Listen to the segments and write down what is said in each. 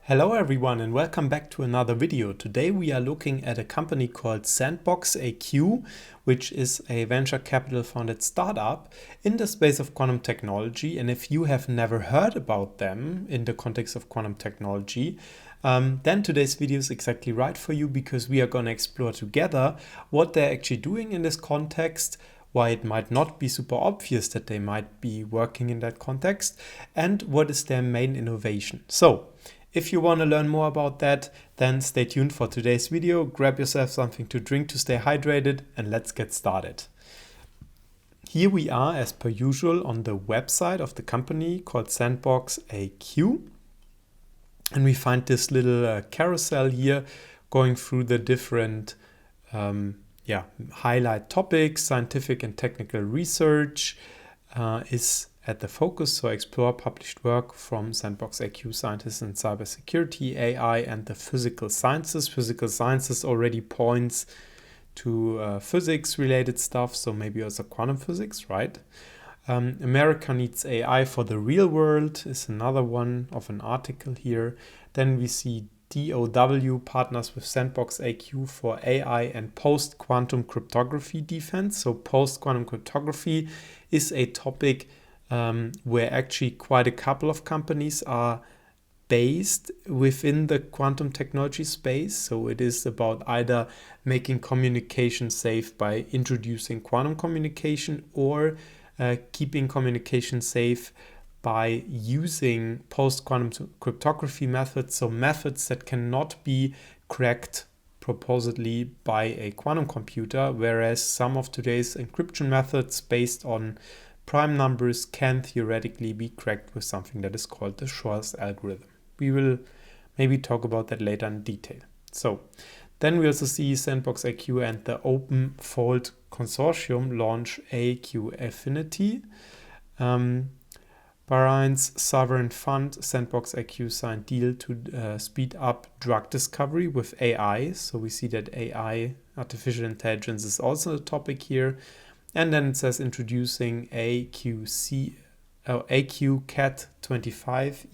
Hello everyone and welcome back to another video. Today we are looking at a company called SandboxAQ, which is a venture capital funded startup in the space of quantum technology. And if you have never heard about them in the context of quantum technology, then today's video is exactly right for you, because we are going to explore together what they're actually doing in this context, why it might not be super obvious that they might be working in that context, and what is their main innovation. So if you want to learn more about that, then stay tuned for today's video, grab yourself something to drink to stay hydrated, and let's get started. Here we are, as per usual, on the website of the company called SandboxAQ. And we find this little carousel here going through the different highlight topics. Scientific and technical research is at the focus, so explore published work from SandboxAQ scientists in cybersecurity, AI, and the physical sciences. Physical sciences already points to physics-related stuff, so maybe also quantum physics, right? America needs AI for the real world is another one of an article here. Then we see DOW partners with SandboxAQ for AI and post-quantum cryptography defense. So post-quantum cryptography is a topic where actually quite a couple of companies are based within the quantum technology space. So it is about either making communication safe by introducing quantum communication, or keeping communication safe by using post-quantum cryptography methods, so methods that cannot be cracked supposedly by a quantum computer, whereas some of today's encryption methods based on prime numbers can theoretically be cracked with something that is called the Shor's algorithm. We will maybe talk about that later in detail. So then we also see SandboxAQ and the Open Fold Consortium launch AQ Affinity. Bahrain's sovereign fund SandboxAQ signed deal to speed up drug discovery with AI. So we see that AI, artificial intelligence, is also a topic here. And then it says introducing AQ-CAT25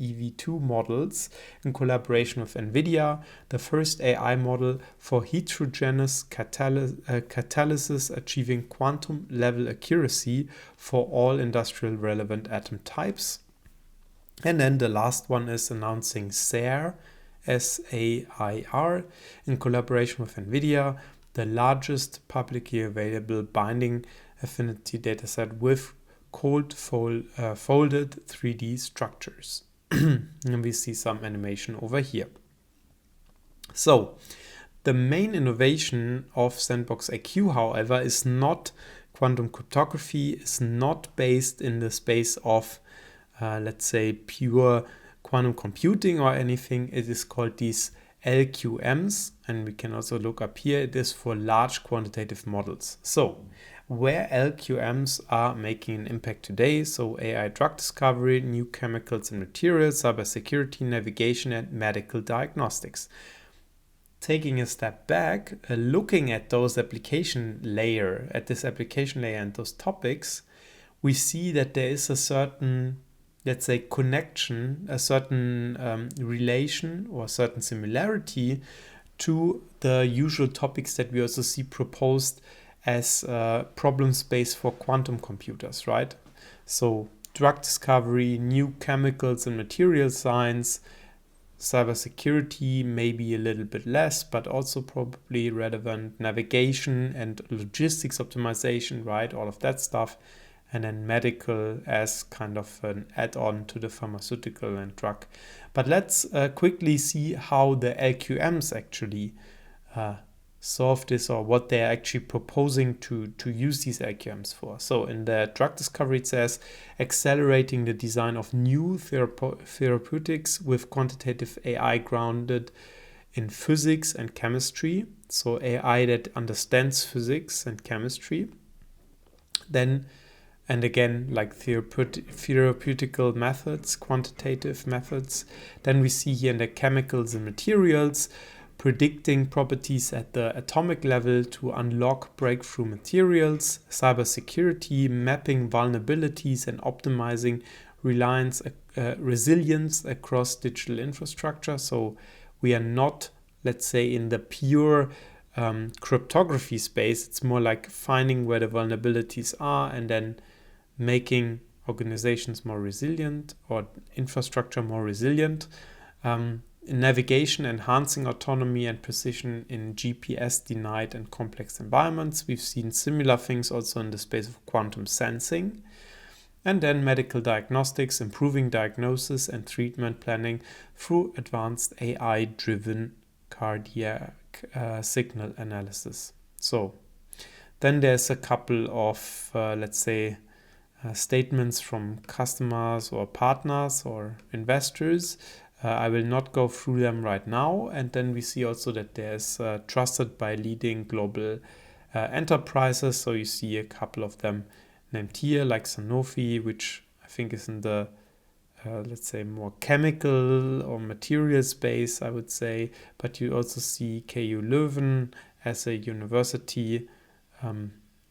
EV2 models in collaboration with NVIDIA, the first AI model for heterogeneous catalysis achieving quantum level accuracy for all industrial relevant atom types. And then the last one is announcing SAIR, SAIR, in collaboration with NVIDIA, the largest publicly available binding affinity dataset with cold folded 3D structures. And we see some animation over here. So the main innovation of SandboxAQ, however, is not quantum cryptography, is not based in the space of, let's say, pure quantum computing or anything. It is called these LQMs, and we can also look up here. It is for large quantitative models. So where LQMs are making an impact today, so AI drug discovery, new chemicals and materials, cybersecurity, navigation, and medical diagnostics. Taking a step back, looking at those application layer, and those topics, we see that there is a certain, let's say, connection, a certain relation or a certain similarity to the usual topics that we also see proposed as problem space for quantum computers, right? So drug discovery, new chemicals and material science, cybersecurity, maybe a little bit less, but also probably relevant, navigation and logistics optimization, right? All of that stuff. And then medical as kind of an add-on to the pharmaceutical and drug. But let's quickly see how the LQMs actually solve this, or what they're actually proposing to use these LQMs for. So in the drug discovery, it says accelerating the design of new therapeutics with quantitative AI grounded in physics and chemistry. So AI that understands physics and chemistry. Then and again, like therapeutical methods, quantitative methods. Then we see here in the chemicals and materials, predicting properties at the atomic level to unlock breakthrough materials, cybersecurity, mapping vulnerabilities and optimizing resilience across digital infrastructure. So we are not, let's say, in the pure cryptography space. It's more like finding where the vulnerabilities are and then making organizations more resilient or infrastructure more resilient. In navigation, enhancing autonomy and precision in GPS denied and complex environments. We've seen similar things also in the space of quantum sensing. And then medical diagnostics, improving diagnosis and treatment planning through advanced AI-driven cardiac signal analysis. So then there's a couple of, let's say, statements from customers or partners or investors. I will not go through them right now. And then we see also that there's trusted by leading global enterprises. So you see a couple of them named here, like Sanofi, which I think is in the, let's say, more chemical or material space, I would say. But you also see KU Leuven as a university.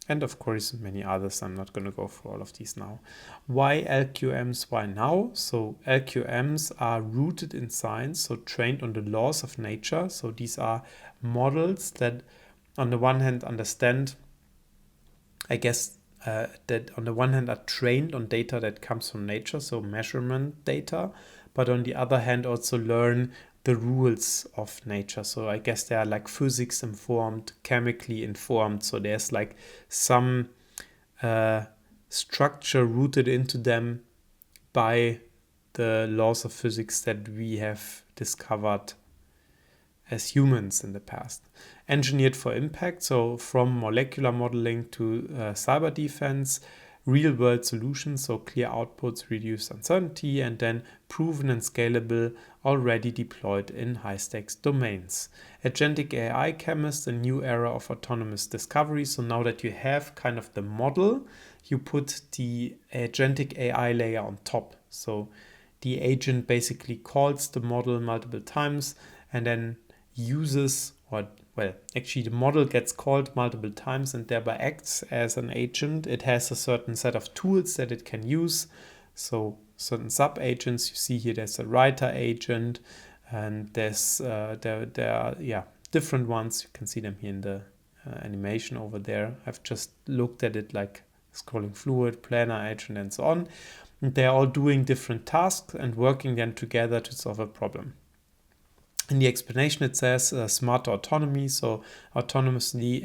And of course, many others. I'm not going to go through all of these now. Why LQMs? Why now? So LQMs are rooted in science, so trained on the laws of nature. So these are models that on the one hand understand, I guess, that on the one hand are trained on data that comes from nature, so measurement data, but on the other hand also learn the rules of nature. So I guess they are like physics informed, chemically informed. So there's like some structure rooted into them by the laws of physics that we have discovered as humans in the past. Engineered for impact, so from molecular modeling to cyber defense, real-world solutions, so clear outputs, reduce uncertainty, and then proven and scalable, already deployed in high-stakes domains. Agentic AI chemist, a new era of autonomous discovery. So now that you have kind of the model, you put the agentic AI layer on top. So the agent basically calls the model multiple times and then uses, or well, actually the model gets called multiple times and thereby acts as an agent. It has a certain set of tools that it can use. So certain sub-agents, you see here there's a writer agent and there's there are different ones. You can see them here in the animation over there. I've just looked at it like scrolling fluid, planner agent and so on. And they're all doing different tasks and working then together to solve a problem. In the explanation, it says smart autonomy, so autonomously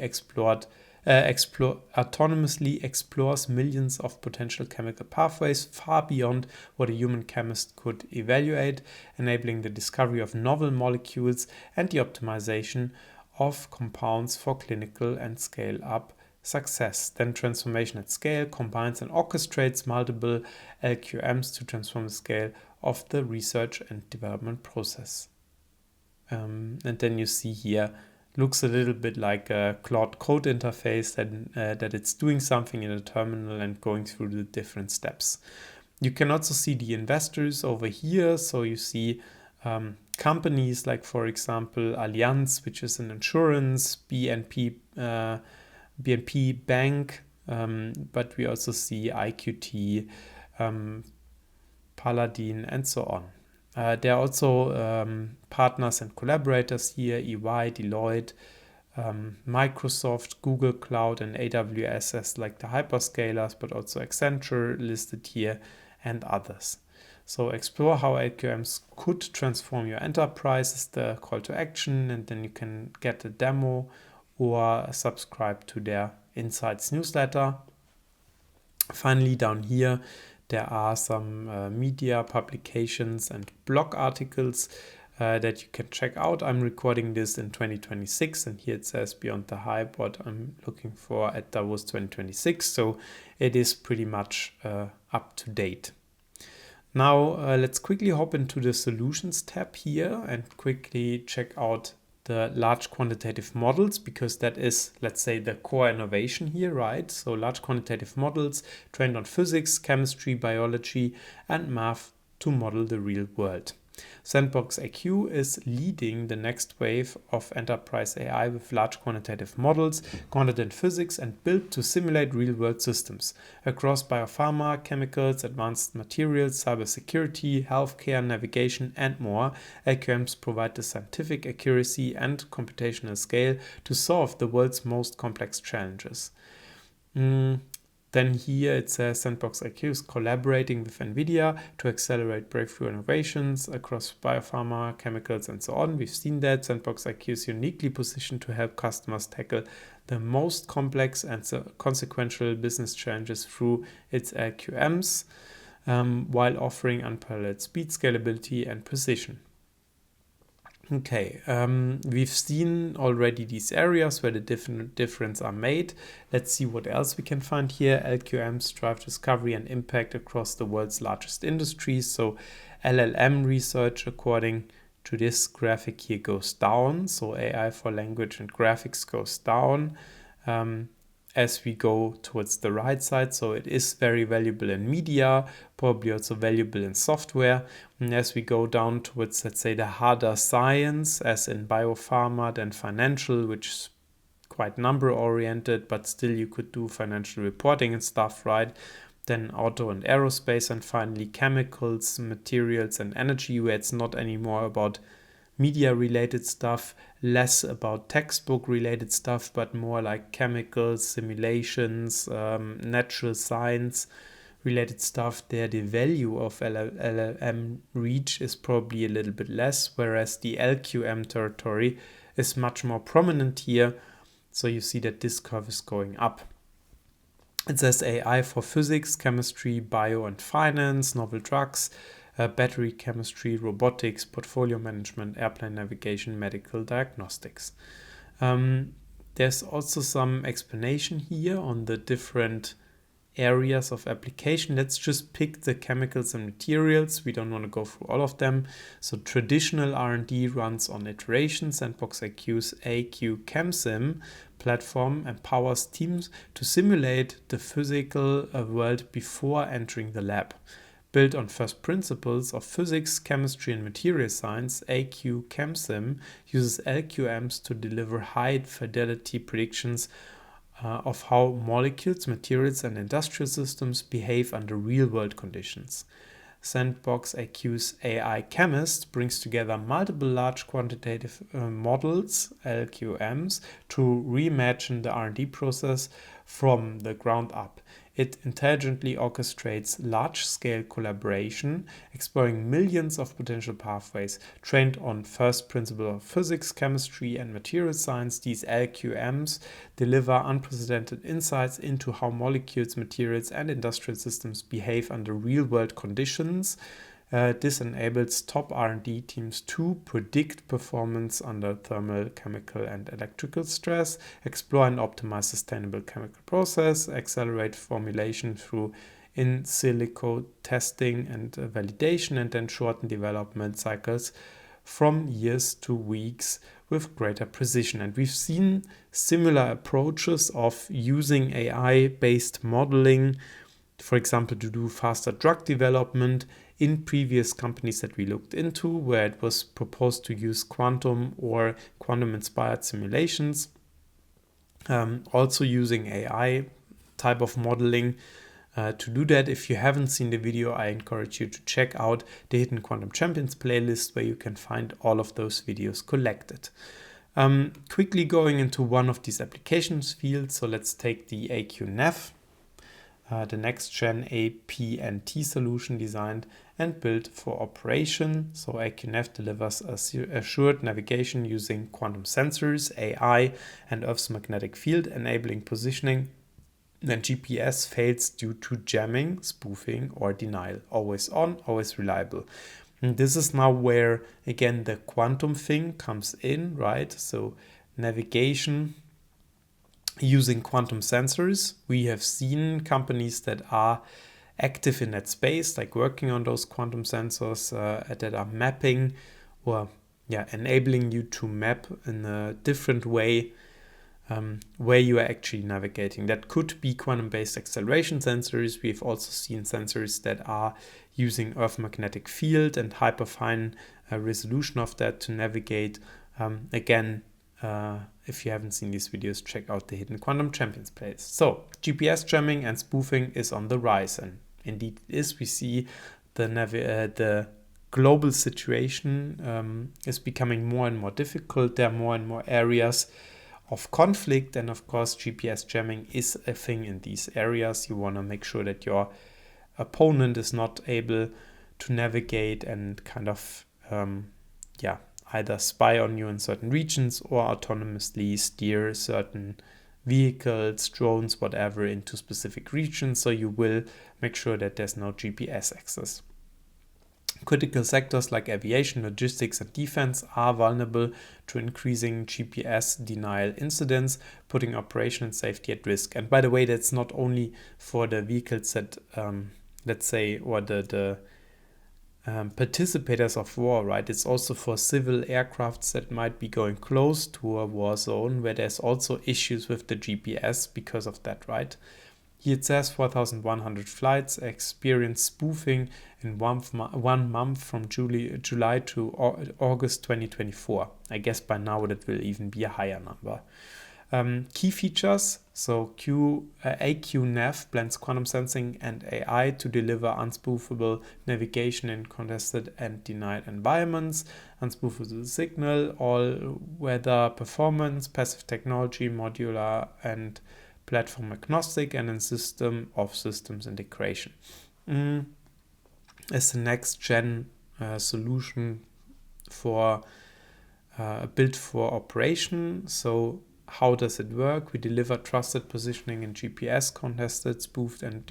explores millions of potential chemical pathways far beyond what a human chemist could evaluate, enabling the discovery of novel molecules and the optimization of compounds for clinical and scale-up success. Then transformation at scale combines and orchestrates multiple LQMs to transform the scale of the research and development process. And then you see here, looks a little bit like a Claude code interface that it's doing something in a terminal and going through the different steps. You can also see the investors over here. So you see companies like, for example, Allianz, which is an insurance, BNP Bank, but we also see IQT, Paladin, and so on. There are also partners and collaborators here, EY, Deloitte, Microsoft, Google Cloud, and AWS as like the hyperscalers, but also Accenture listed here and others. So explore how LQMs could transform your enterprise is the call to action, and then you can get a demo or subscribe to their Insights newsletter. Finally, down here, there are some media publications and blog articles that you can check out. I'm recording this in 2026, and here it says Beyond the Hype, what I'm looking for at Davos 2026. So it is pretty much up to date. Now let's quickly hop into the Solutions tab here and quickly check out the large quantitative models, because that is, let's say, the core innovation here, right? So large quantitative models trained on physics, chemistry, biology, and math to model the real world. SandboxAQ is leading the next wave of enterprise AI with large quantitative models, grounded in physics and built to simulate real-world systems across biopharma, chemicals, advanced materials, cybersecurity, healthcare, navigation, and more. LQMs provide the scientific accuracy and computational scale to solve the world's most complex challenges. Then here it says SandboxAQ is collaborating with NVIDIA to accelerate breakthrough innovations across biopharma, chemicals, and so on. We've seen that SandboxAQ is uniquely positioned to help customers tackle the most complex and consequential business challenges through its LQMs, while offering unparalleled speed, scalability, and precision. Okay, we've seen already these areas where the difference are made. Let's see what else we can find here. LQMs drive discovery and impact across the world's largest industries. So LLM research, according to this graphic here, goes down. So AI for language and graphics goes down as we go towards the right side. So it is very valuable in media, probably also valuable in software. And as we go down towards, let's say, the harder science, as in biopharma, then financial, which is quite number oriented, but still you could do financial reporting and stuff, right? Then auto and aerospace, and finally chemicals, materials, and energy, where it's not anymore about media related stuff, less about textbook related stuff, but more like chemicals, simulations, natural science related stuff. There the value of LLM reach is probably a little bit less, whereas the LQM territory is much more prominent here. So you see that this curve is going up. It says AI for physics, chemistry, bio and finance, novel drugs, battery chemistry, robotics, portfolio management, airplane navigation, medical diagnostics. There's also some explanation here on the different areas of application. Let's just pick the chemicals and materials. We don't want to go through all of them. So traditional R&D runs on iterations. SandboxAQ's AQ ChemSim platform empowers teams to simulate the physical world before entering the lab. Built on first principles of physics, chemistry, and material science, AQ ChemSim uses LQMs to deliver high-fidelity predictions of how molecules, materials, and industrial systems behave under real-world conditions. SandboxAQ's AI Chemist brings together multiple large quantitative models, LQMs, to reimagine the R&D process from the ground up. It intelligently orchestrates large-scale collaboration, exploring millions of potential pathways. Trained on first principles of physics, chemistry, and material science, these LQMs deliver unprecedented insights into how molecules, materials, and industrial systems behave under real-world conditions. This enables top R&D teams to predict performance under thermal, chemical, and electrical stress, explore and optimize sustainable chemical process, accelerate formulation through in silico testing and validation, and then shorten development cycles from years to weeks with greater precision. And we've seen similar approaches of using AI-based modeling, for example, to do faster drug development in previous companies that we looked into, where it was proposed to use quantum or quantum-inspired simulations. Also using AI type of modeling to do that. If you haven't seen the video, I encourage you to check out the Hidden Quantum Champions playlist, where you can find all of those videos collected. Quickly going into one of these applications fields. So let's take the AQNav. The next-gen APNT solution designed and built for operation. So AQNav delivers assured navigation using quantum sensors, AI, and Earth's magnetic field, enabling positioning when GPS fails due to jamming, spoofing, or denial. Always on, always reliable. And this is now where, again, the quantum thing comes in, right? So navigation using quantum sensors. We have seen companies that are active in that space, like working on those quantum sensors that are mapping or enabling you to map in a different way where you are actually navigating. That could be quantum-based acceleration sensors. We've also seen sensors that are using Earth magnetic field and hyperfine resolution of that to navigate. Again, if you haven't seen these videos, check out the Hidden Quantum Champions playlist. So GPS jamming and spoofing is on the rise, and indeed it is. We see the global situation is becoming more and more difficult. There are more and more areas of conflict, and of course GPS jamming is a thing in these areas. You want to make sure that your opponent is not able to navigate and kind of either spy on you in certain regions or autonomously steer certain vehicles, drones, whatever, into specific regions. So you will make sure that there's no GPS access. Critical sectors like aviation, logistics, and defense are vulnerable to increasing GPS denial incidents, putting operation and safety at risk. And by the way, that's not only for the vehicles that, let's say, or the participators of war, right? It's also for civil aircrafts that might be going close to a war zone where there's also issues with the GPS because of that, right? Here it says 4,100 flights experienced spoofing in 1 month from July to August 2024. I guess by now that will even be a higher number. Key features, so AQNav blends quantum sensing and AI to deliver unspoofable navigation in contested and denied environments, unspoofable signal, all-weather performance, passive technology, modular and platform agnostic, and a system of systems integration. As the next gen solution for built for operation. So how does it work? We deliver trusted positioning in GPS contested, spoofed and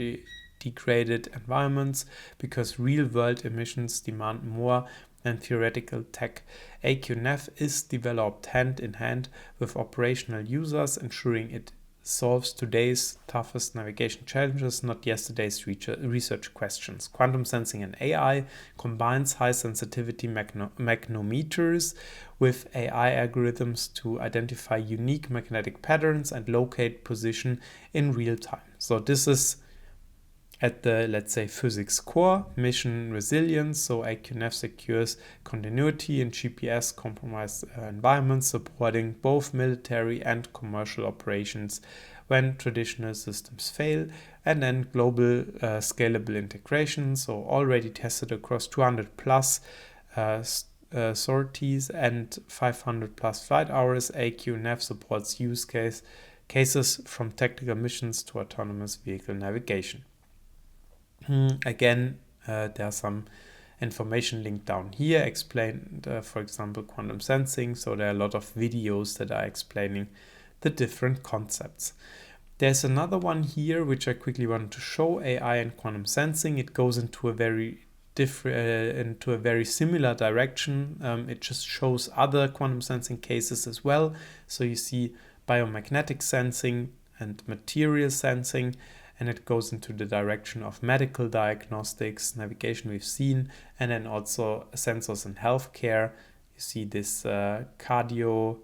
degraded environments because real-world emissions demand more than theoretical tech. AQNav is developed hand in hand with operational users, ensuring it solves today's toughest navigation challenges, not yesterday's research questions. Quantum sensing and AI combines high sensitivity magnetometers with AI algorithms to identify unique magnetic patterns and locate position in real time. So this is at the, let's say, physics core, mission resilience. So AQNav secures continuity in GPS compromised environments, supporting both military and commercial operations when traditional systems fail. And then global scalable integration. So already tested across 200 plus sorties and 500 plus flight hours. AQNav supports use cases from tactical missions to autonomous vehicle navigation. Again, there's some information linked down here explained, for example, quantum sensing. So there are a lot of videos that are explaining the different concepts. There's another one here which I quickly want to show, AI and quantum sensing. It goes into a very similar direction. It just shows other quantum sensing cases as well. So you see biomagnetic sensing and material sensing, and it goes into the direction of medical diagnostics, navigation we've seen, and then also sensors in healthcare. You see this cardio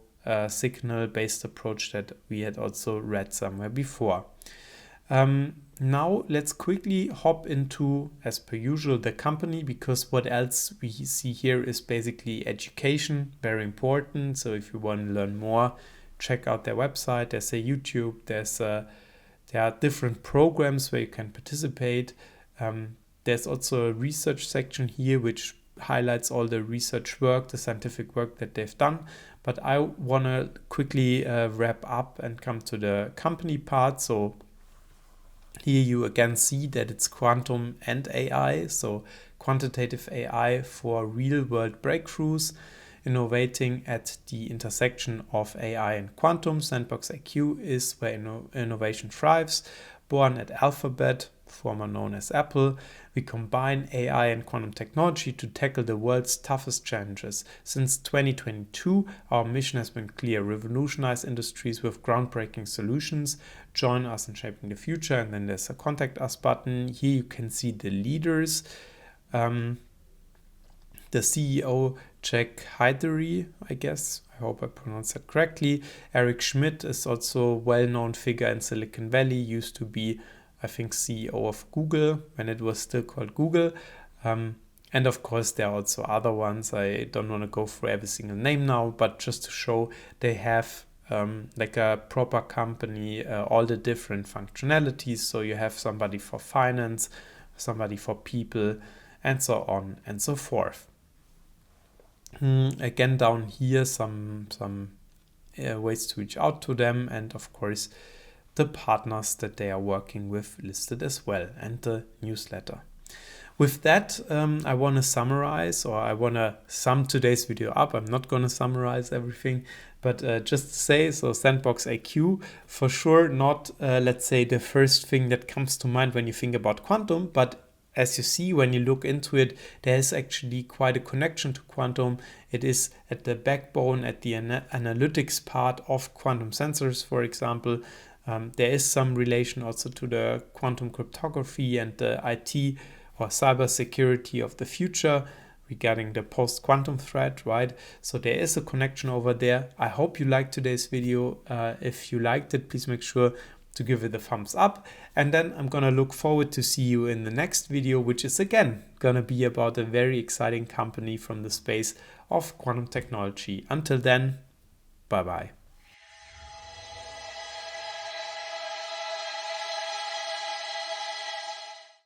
signal-based approach that we had also read somewhere before. Now let's quickly hop into, as per usual, the company, because what else we see here is basically education, very important. So if you want to learn more, check out their website. There's a YouTube, there are different programs where you can participate. There's also a research section here which highlights all the research work, the scientific work that they've done. But I want to quickly wrap up and come to the company part. So here you again see that it's quantum and AI. So quantitative AI for real-world breakthroughs, innovating at the intersection of AI and quantum. SandboxAQ is where innovation thrives. Born at Alphabet, former known as Apple, we combine AI and quantum technology to tackle the world's toughest challenges. Since 2022, our mission has been clear: revolutionize industries with groundbreaking solutions. Join us in shaping the future. And then there's a contact us button. Here you can see the leaders. The CEO, Jack Hydery, I guess. I hope I pronounced that correctly. Eric Schmidt is also a well-known figure in Silicon Valley, used to be, I think, CEO of Google when it was still called Google. And of course, there are also other ones. I don't want to go through every single name now, but just to show they have like a proper company, all the different functionalities. So you have somebody for finance, somebody for people, and so on and so forth. Again, down here, some ways to reach out to them, and of course, the partners that they are working with listed as well, and the newsletter. With that, I want to summarize, or I want to sum today's video up. I'm not going to summarize everything, but just to say, so SandboxAQ, for sure not, let's say, the first thing that comes to mind when you think about quantum, but as you see, when you look into it, there is actually quite a connection to quantum. It is at the backbone, at the analytics part of quantum sensors, for example. There is some relation also to the quantum cryptography and the IT or cybersecurity of the future regarding the post-quantum threat, right? So there is a connection over there. I hope you liked today's video. If you liked it, please make sure to give it a thumbs up. And then I'm gonna look forward to see you in the next video, which is again gonna be about a very exciting company from the space of quantum technology. Until then, bye-bye.